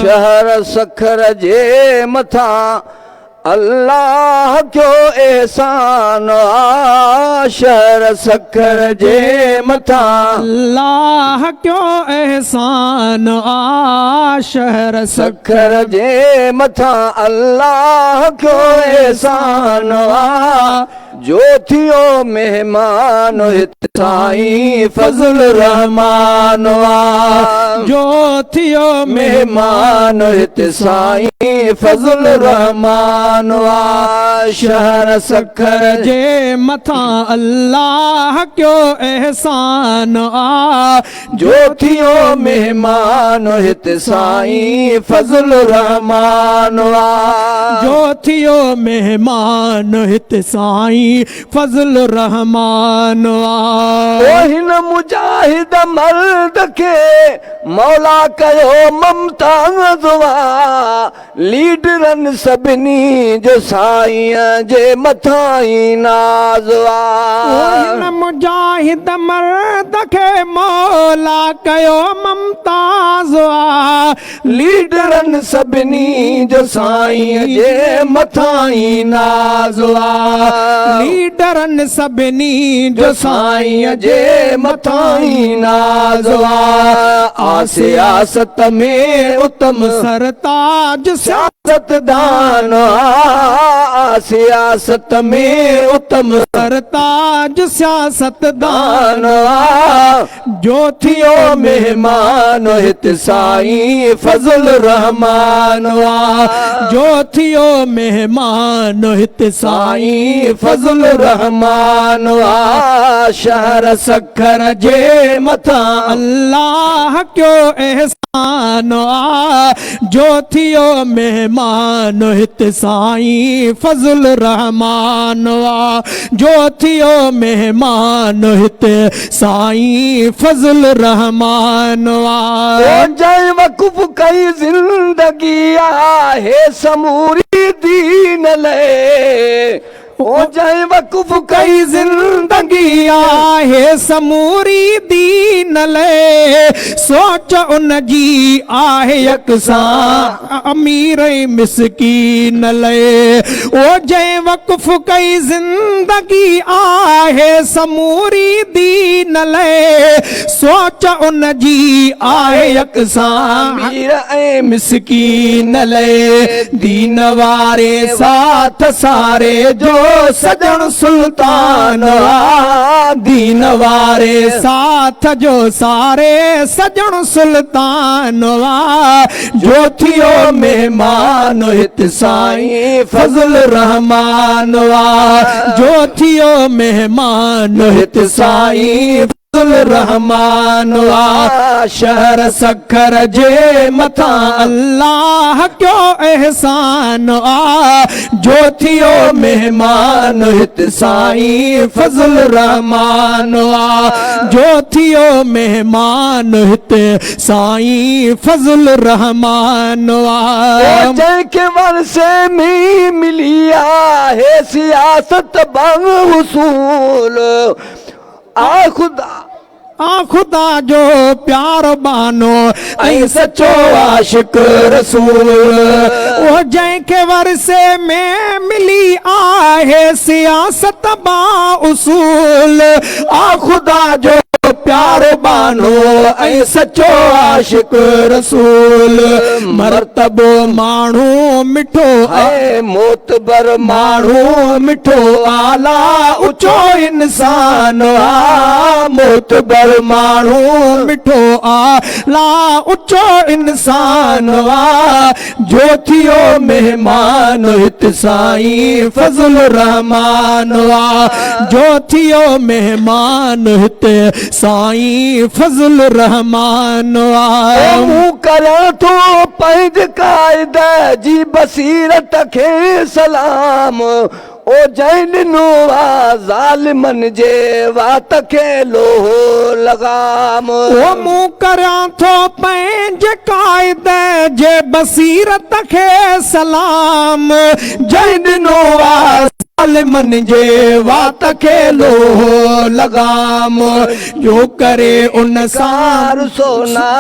शहर सखर जे मथा अल्लाह क्यों एहसान शहर सखर जे मथा अल्लाह क्यों एहसान शहर सखर जे मथा अल्लाह क्यों एहसान जो थियो मेहमान हित साईं फज़ल रहमान जो थियो मेहमान हित साईं फज़ल रहमान शहर सखर जे मथा अल्लाह क्यों एहसान जो थियो मेहमान हित साईं फज़ल रहमान जो थियो मेहमान हित साईं फज़ल रहमान हिन मुजाहिद मर्द के मौला कयो ममताज़ लीडरनि सभिनी जो साईं जे मथां ई नाज़ हिन मुजाहिद मर्द के मौला कयो ममताज़ लीडरनि सभिनी जो साईं जे मथां ई नाज़ लीडरनि सभिनी जो साईं जे मथां ई नाज़ सियासत में उत्तम सरताज सियासतदान सियासत में उत्तम सरताज सियासतदान जो थियो मेहमान हित साईं फज़ल रहमान जो थियो मेहमान हित साईं फज़ल रहमान शहर सखर जे मथा अल्लाह क्यों एहसान जो थियो मेहमान हित साईं फज़ल रहमान जो थियो मेहमान हित साईं फज़ल रहमान जय वक़ुफ़ कई ज़िंदगी आहे समूरी दीन ले ओ जय वक़ुफ़ कई ज़िंदगी आहे समूरी दीन ले सोच उन जी आहे यकसां अमीर मिसकीन ले ओ जय वक़ुफ़ कई ज़िंदगी आहे समूरी दीन ले सोच उन जी आहे यकसां अमीर ऐं मिसकीन ले दीन वारे साथ सारे जो सजन सुल्तान दीन वारे साथ जो सारे सजन सुल्तान जो थियो मेहमान हित साईं फज़ल रहमान जो थियो मेहमान हित साईं रहमान शहर सखर जे मथा अल्लाह क्यों एहसान जो थियो मेहमान हित साईं फज़ल रहमान जो थियो मेहमान हित साईं फज़ल रहमान जंहिंखे वरसे में मिली आहे सियासत बंगुसूल खुदा जो प्यार बानो ऐं सचो आशिक रसूल वो जंहिंखे वरसे में मिली आहे सियासत बा उसूल खुदा जो प्यार बानो ऐं सचो आशिक रसूल मर्तबो माण्हू मिठो ऐं मोतबर माण्हू मिठो आला ऊंचो इंसान मोतबर माण्हू मिठो आला ऊंचो इंसान जो थियो मेहमान हित साईं फज़ल रहमान जो थियो मेहमान हित साईं फज़ल रहमान मूं करां थो पंहिंज क़ाइद जी बसीरत खे सलाम ओ जैन नो ज़ालिमन जे वात खे लोहो लगाम ओ मूं करां थो पंहिंजे क़ाइद जे बसीरत खे सलाम जैन नो मन जे वात खे लोहो लगाम जो करे उन सार सार सोना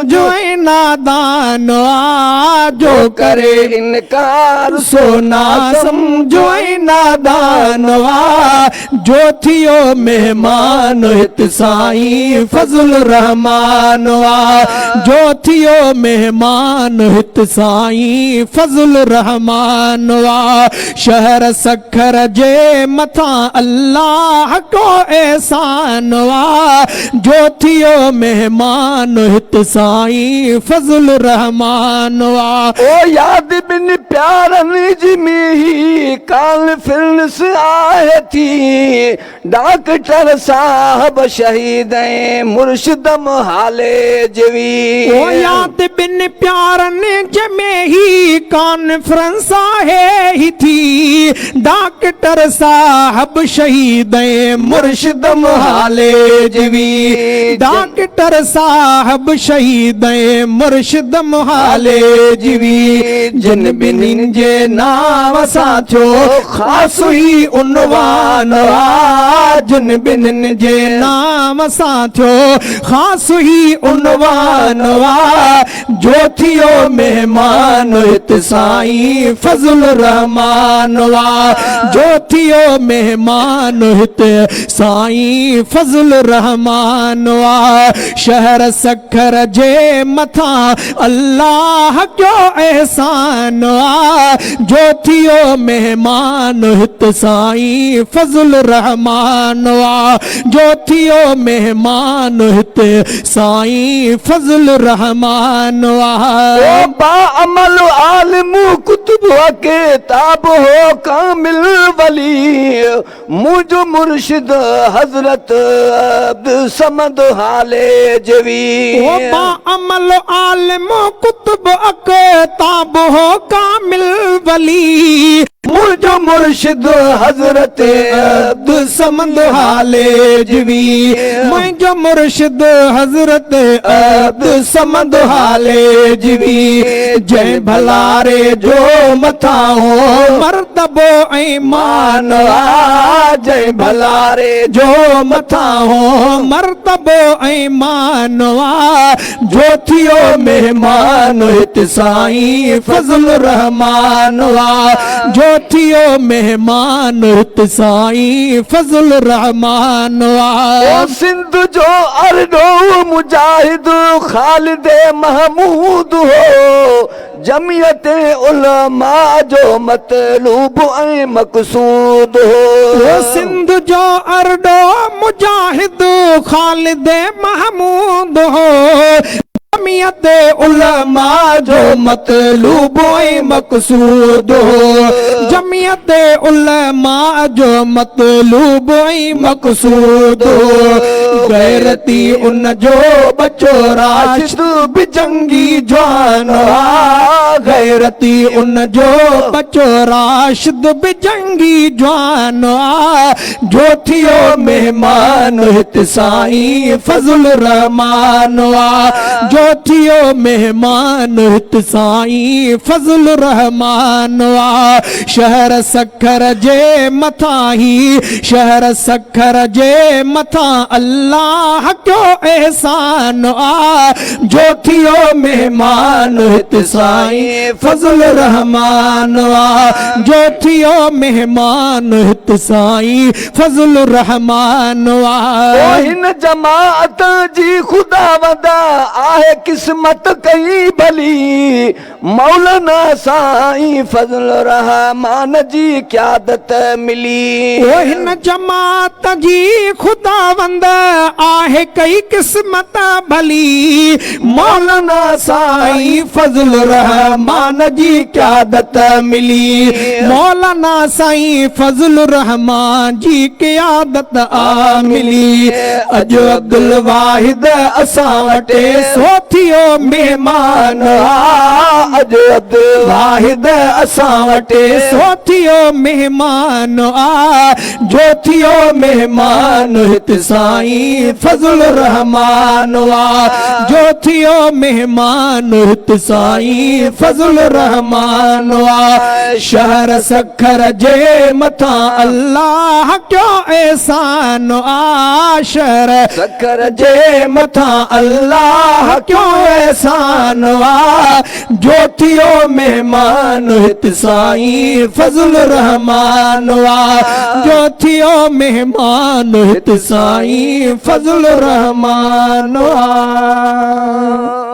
जो नादान जो करे इनकार सोना समझो नादान जो थियो मेहमान हित साईं फज़ल रहमान जो थियो मेहमान हित साईं फज़ल रहमान शहर सखर जे मथा अल्लाह को एहसान जो थियो मेहमान हित साईं फज़ल रहमान ओ याद बिन प्यारनि जी मीही कॉन्फ्रेंस आहे थी डॉक्टर साहब शहीद ऐं मुर्शिद हाले जवी ओ याद बिन प्यारनि में ही कॉन्फ्रेंस आहे ही थी डॉक्टर साहब शहीद ऐं मुर्शिद हाले जवी डॉक्टर साहब शहीद ऐं मुर्शिद हाले जीवी जिन बिन्हिनि जे नाम सां थियो ख़ासि ही उनवान जिन बिन्हिनि जे नाम सां थियो ख़ासि ही उनवान जो थियो मेहमान हित साईं फज़ल रहमान जो थियो मेहमान हित साईं फज़ल रहमान शहर सखर जे मथा अल्लाह जो एहसान जो थियो मेहमान हित साईं फज़ल रहमान जो थियो मेहमान हित साईं फज़ल रहमान ओ बाअमल आलिम कुतुब किताब हो कामिल वली मुझ मुर्शिद हजरत अब्दुल समद हाले जवी ओ बाअमल आलिम कुतुब किताब हो कामिल वली मुझो मुर्शिद हजरत अब्दुल समद हाले जवी मुझो मुर्शिद हजरत अब्दुल समद हाले जवी जय भलारे जो मथा हो मर्तबो ईमान जय भलारे जो मथा हो मर्तबो ईमान जो थियो मेहमान हित साईं फज़ल रहमान जो थियो मेहमान हित साईं फज़ल रहमान ओ सिंध जो अरडो मुजाहिद खालिद महमूद हो जमियत उलमा जो मतलूब ऐं मक़सूद हो सिंध जो अरडो मुजाहिद खालिद महमूद हो जमियत उलमा जो मतलूब ऐं मक़सूद हो जमियत उलमा जो मतलूब ऐं मक़सूद हो गैरती उन जो बचो राशिद बि जंगी जवान गैरती उन जो बचो राशिद बि जंगी जवान जो थियो मेहमान हित साईं फज़ल रहमान जो थियो मेहमान हित साईं फज़ल रहमान शहर सखर जे मथा ही शहर सखर जे मथा अल्लाह जो एहसान जो थियो मेहमान हित साईं फज़ल रहमान जो थियो मेहमान हित साईं फज़ल रहमान हिन जमात जी खुदावंद आहे किस्मत कई भली मौलाना साईं फज़ल रहमान जी क़यादत मिली हिन जमात जी खुदावंद आहे कई किस्मत भली मौलाना साईं फज़ल रहमान जी क़यादत मिली मौलाना साईं फज़ल रहमान जी क़यादत मिली अॼु अब्दुल वाहिद असां वटि सो थियो मेहमान अॼु अब्दुल वाहिद असां वटि सो थियो मेहमान जो थियो मेहमान हित साईं साईं फज़ल रहमान वा जो थियो मेहमान हित साईं फज़ल रहमान वा शहर सखर जे मथा अल्लाह क्यों एहसान आ शहर सखर जे मथा अल्लाह क्यों एहसान वा जो थियो मेहमान हित साईं फज़ल रहमान वा जो थियो मेहमान हित साईं फज़ल रहमान वा